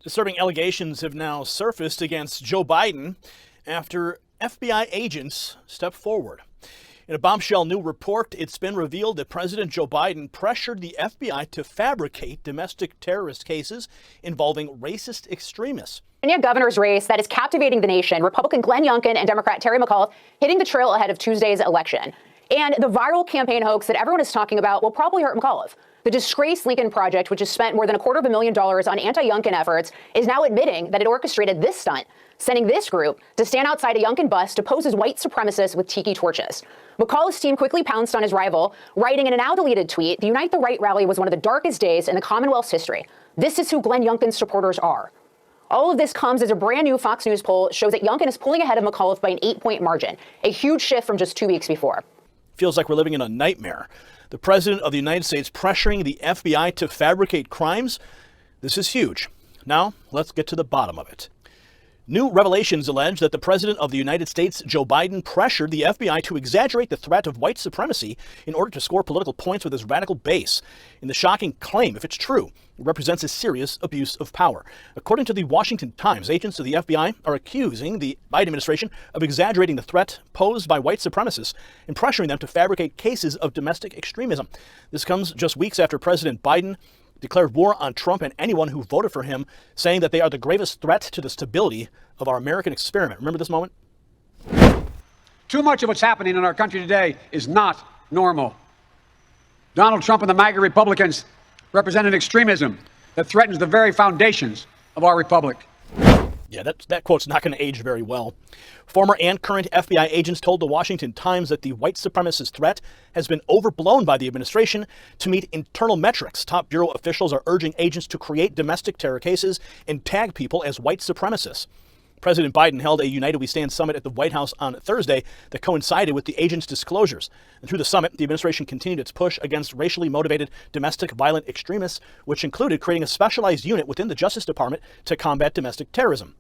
Disturbing allegations have now surfaced against Joe Biden after FBI agents stepped forward. In a bombshell new report, it's been revealed that President Joe Biden pressured the FBI to fabricate domestic terrorist cases involving racist extremists. Virginia governor's race that is captivating the nation. Republican Glenn Youngkin and Democrat Terry McAuliffe hitting the trail ahead of Tuesday's election. And the viral campaign hoax that everyone is talking about will probably hurt McAuliffe. The disgraced Lincoln Project, which has spent more than $250,000 on anti-Youngkin efforts, is now admitting that it orchestrated this stunt, sending this group to stand outside a Youngkin bus to pose as white supremacists with tiki torches. McAuliffe's team quickly pounced on his rival, writing in a now-deleted tweet, "The Unite the Right rally was one of the darkest days in the Commonwealth's history. This is who Glenn Youngkin's supporters are." All of this comes as a brand new Fox News poll shows that Youngkin is pulling ahead of McAuliffe by an 8-point margin, a huge shift from just 2 weeks before. Feels like we're living in a nightmare. The President of the United States pressuring the FBI to fabricate crimes? This is huge. Now, let's get to the bottom of it. New revelations allege that the President of the United States, Joe Biden, pressured the FBI to exaggerate the threat of white supremacy in order to score political points with his radical base. In the shocking claim, if it's true, it represents a serious abuse of power. According to the Washington Times, agents of the FBI are accusing the Biden administration of exaggerating the threat posed by white supremacists and pressuring them to fabricate cases of domestic extremism. This comes just weeks after President Biden declared war on Trump and anyone who voted for him, saying that they are the gravest threat to the stability of our American experiment. Remember this moment? Too much of what's happening in our country today is not normal. Donald Trump and the MAGA Republicans represent an extremism that threatens the very foundations of our republic. Yeah, that quote's not going to age very well. Former and current FBI agents told the Washington Times that the white supremacist threat has been overblown by the administration to meet internal metrics. Top bureau officials are urging agents to create domestic terror cases and tag people as white supremacists. President Biden held a United We Stand summit at the White House on Thursday that coincided with the agents' disclosures. And through the summit, the administration continued its push against racially motivated domestic violent extremists, which included creating a specialized unit within the Justice Department to combat domestic terrorism.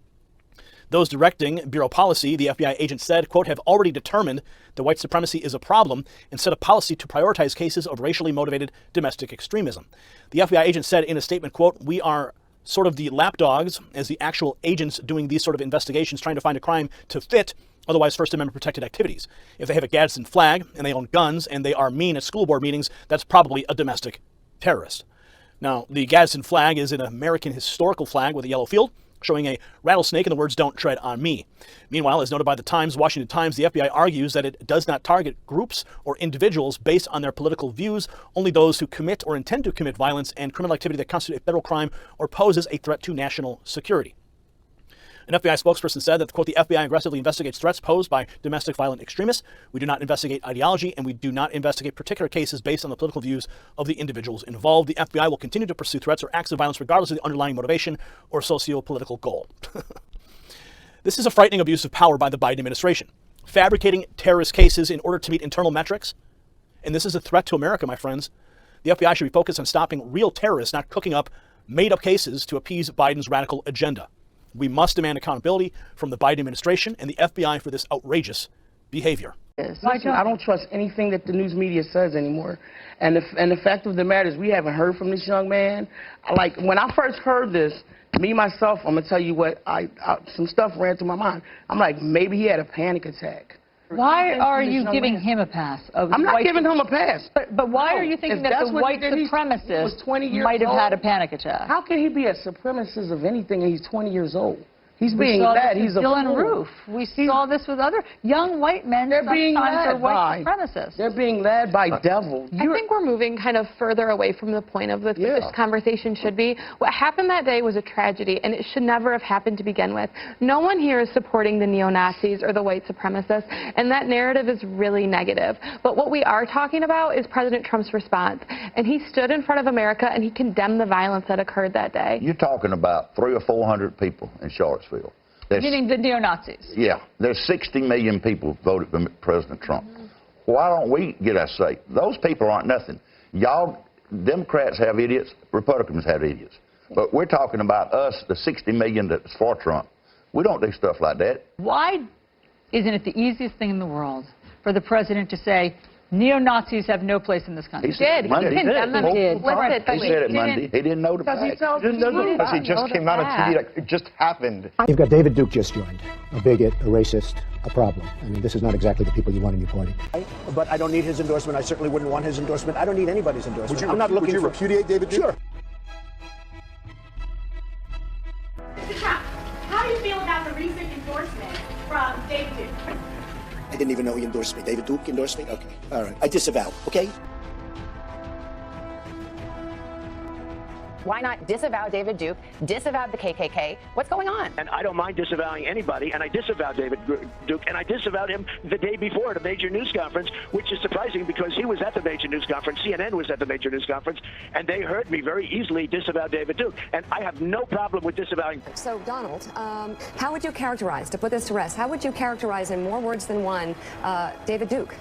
Those directing bureau policy, the FBI agent said, quote, have already determined that white supremacy is a problem and set a policy to prioritize cases of racially motivated domestic extremism. The FBI agent said in a statement, quote, we are sort of the lapdogs as the actual agents doing these sort of investigations trying to find a crime to fit otherwise First Amendment protected activities. If they have a Gadsden flag and they own guns and they are mean at school board meetings, that's probably a domestic terrorist. Now, the Gadsden flag is an American historical flag with a yellow field showing a rattlesnake and the words, "Don't tread on me." Meanwhile, as noted by the Washington Times, the FBI argues that it does not target groups or individuals based on their political views, only those who commit or intend to commit violence and criminal activity that constitute a federal crime or poses a threat to national security. An FBI spokesperson said that, quote, the FBI aggressively investigates threats posed by domestic violent extremists. We do not investigate ideology, and we do not investigate particular cases based on the political views of the individuals involved. The FBI will continue to pursue threats or acts of violence regardless of the underlying motivation or socio-political goal. This is a frightening abuse of power by the Biden administration, fabricating terrorist cases in order to meet internal metrics. And this is a threat to America, my friends. The FBI should be focused on stopping real terrorists, not cooking up made-up cases to appease Biden's radical agenda. We must demand accountability from the Biden administration and the FBI for this outrageous behavior. Listen, I don't trust anything that the news media says anymore. And the fact of the matter is we haven't heard from this young man. Like, when I first heard this, me, myself, I'm going to tell you what, some stuff ran through my mind. I'm like, maybe he had a panic attack. Why are you giving him a pass? I'm not giving him a pass. But why are you thinking that the white supremacist might have had a panic attack? How can he be a supremacist of anything and he's 20 years old? He's being led. He's a fool. Dylan Roof. We saw this with other young white men. They're being led by white supremacists. They're being led by devils. I think we're moving kind of further away from the point of what this conversation should be. What happened that day was a tragedy, and it should never have happened to begin with. No one here is supporting the neo-Nazis or the white supremacists, and that narrative is really negative. But what we are talking about is President Trump's response, and he stood in front of America and he condemned the violence that occurred that day. You're talking about 300 or 400 people in Charlottesville. Meaning the neo-Nazis. Yeah. There's 60 million people voted for President Trump. Why don't we get our say? Those people aren't nothing. Y'all, Democrats have idiots, Republicans have idiots. But we're talking about us, the 60 million that's for Trump. We don't do stuff like that. Why isn't it the easiest thing in the world for the president to say, Neo-Nazis have no place in this country. He said Monday. He said it Monday. He didn't know the facts. Because he just came out on TV, like, it just happened. You've got David Duke just joined, a bigot, a racist, a problem. I mean, this is not exactly the people you want in your party. But I don't need his endorsement. I certainly wouldn't want his endorsement. I don't need anybody's endorsement. Would you repudiate David Duke? Sure. Mr. Trump, how do you feel about the recent endorsement from David Duke? I didn't even know he endorsed me. David Duke endorsed me? Okay. All right. I disavow, okay? Why not disavow David Duke, disavow the KKK? What's going on? And I don't mind disavowing anybody, and I disavowed David Duke, and I disavowed him the day before at a major news conference, which is surprising because he was at the major news conference, CNN was at the major news conference, and they heard me very easily disavow David Duke. And I have no problem with disavowing. So, Donald, how would you characterize, to put this to rest, how would you characterize in more words than one, David Duke?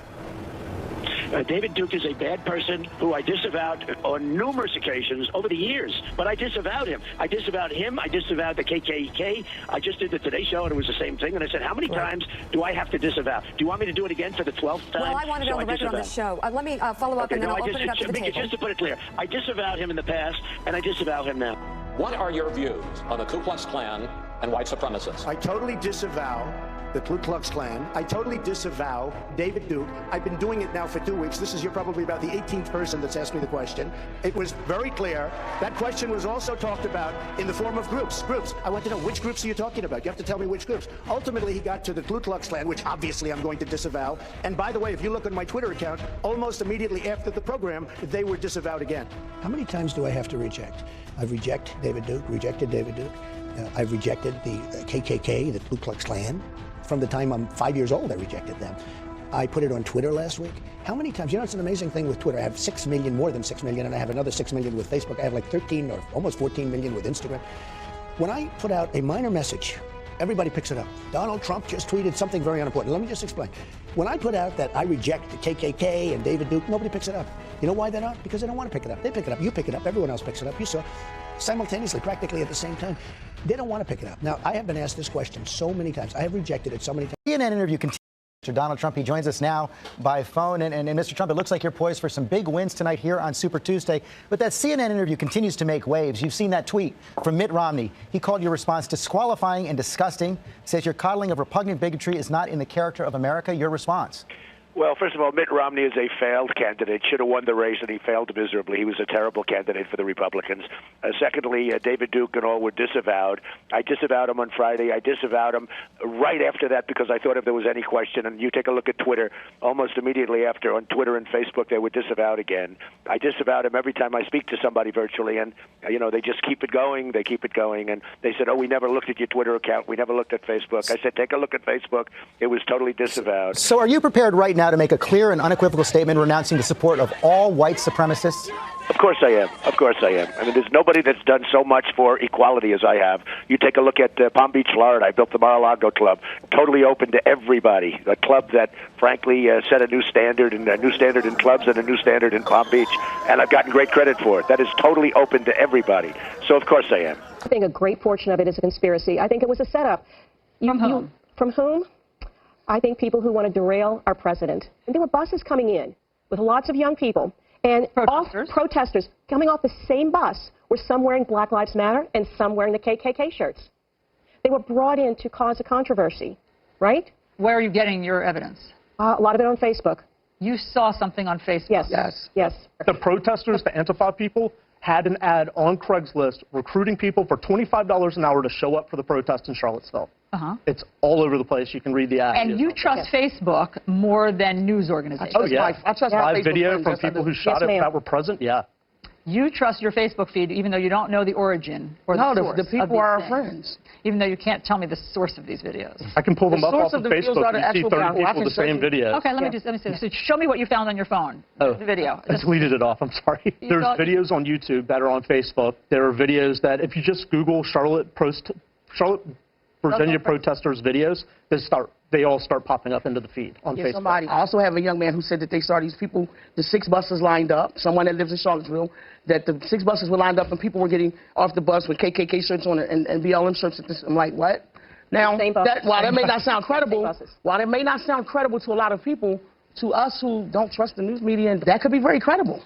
David Duke is a bad person who I disavowed on numerous occasions over the years, but I disavowed him. I disavowed him. I disavowed the KKK. I just did the Today Show, and it was the same thing. And I said, how many times do I have to disavow? Do you want me to do it again for the 12th time? Well, I want to know the record on the show. Let me follow up, and then I'll open it up to the table. Just to put it clear, I disavowed him in the past, and I disavow him now. What are your views on the Ku Klux Klan and white supremacists? I totally disavow the Ku Klux Klan. I totally disavow David Duke. I've been doing it now for 2 weeks. You're probably about the 18th person that's asked me the question. It was very clear. That question was also talked about in the form of groups. I want to know, which groups are you talking about? You have to tell me which groups. Ultimately, he got to the Ku Klux Klan, which obviously I'm going to disavow. And by the way, if you look on my Twitter account, almost immediately after the program, they were disavowed again. How many times do I have to reject? I've rejected David Duke. I've rejected the KKK, the Ku Klux Klan. From the time I'm 5 years old, I rejected them. I put it on Twitter last week. How many times? You know, it's an amazing thing with Twitter. I have 6 million, more than 6 million, and I have another 6 million with Facebook. I have like 13 or almost 14 million with Instagram. When I put out a minor message, everybody picks it up. Donald Trump just tweeted something very unimportant. Let me just explain. When I put out that I reject the KKK and David Duke, nobody picks it up. You know why they're not? Because they don't want to pick it up. They pick it up. You pick it up. Everyone else picks it up. You saw simultaneously, practically at the same time. They don't want to pick it up. Now, I have been asked this question so many times. I have rejected it so many times. CNN interview continues. Mr. Donald Trump, he joins us now by phone. And Mr. Trump, it looks like you're poised for some big wins tonight here on Super Tuesday. But that CNN interview continues to make waves. You've seen that tweet from Mitt Romney. He called your response disqualifying and disgusting. Says your coddling of repugnant bigotry is not in the character of America. Your response? Well, first of all, Mitt Romney is a failed candidate, should have won the race, and he failed miserably. He was a terrible candidate for the Republicans. Secondly, David Duke and all were disavowed. I disavowed him on Friday. I disavowed him right after that because I thought if there was any question, and you take a look at Twitter, almost immediately after on Twitter and Facebook, they were disavowed again. I disavowed him every time I speak to somebody virtually, and, you know, they just keep it going. They keep it going. And they said, oh, we never looked at your Twitter account. We never looked at Facebook. I said, take a look at Facebook. It was totally disavowed. So are you prepared right now to make a clear and unequivocal statement renouncing the support of all white supremacists? Of course I am. Of course I am. I mean, there's nobody that's done so much for equality as I have. You take a look at Palm Beach, Florida. I built the Mar-a-Lago Club, totally open to everybody. A club that, frankly, set a new standard, and a new standard in clubs and a new standard in Palm Beach. And I've gotten great credit for it. That is totally open to everybody. So, of course I am. I think a great portion of it is a conspiracy. I think it was a setup. From whom? From whom? I think people who want to derail our president. And there were buses coming in with lots of young people. And protesters coming off the same bus were some wearing Black Lives Matter and some wearing the KKK shirts. They were brought in to cause a controversy, right? Where are you getting your evidence? A lot of it on Facebook. You saw something on Facebook? Yes. Yes. The protesters, the Antifa people, had an ad on Craigslist recruiting people for $25 an hour to show up for the protest in Charlottesville. It's all over the place. You can read the ad. And you trust Facebook more than news organizations? Oh, yeah. I trust live video from people who shot it that were present. Yeah. You trust your Facebook feed even though you don't know the origin or the source the people are our friends. Even though you can't tell me the source of these videos. I can pull them up off of Facebook and see 30 people with the same video. Okay, let me see this. So show me what you found on your phone. The video. I deleted it off. I'm sorry. There's videos on YouTube that are on Facebook. There are videos that if you just Google Charlotte Virginia protesters videos, they all start popping up into the feed on Facebook. I also have a young man who said that they saw these people, the 6 buses lined up, someone that lives in Charlottesville, that the 6 buses were lined up and people were getting off the bus with KKK shirts on and BLM shirts. I'm like, what? Now, while that may not sound credible, to a lot of people, to us who don't trust the news media, and that could be very credible.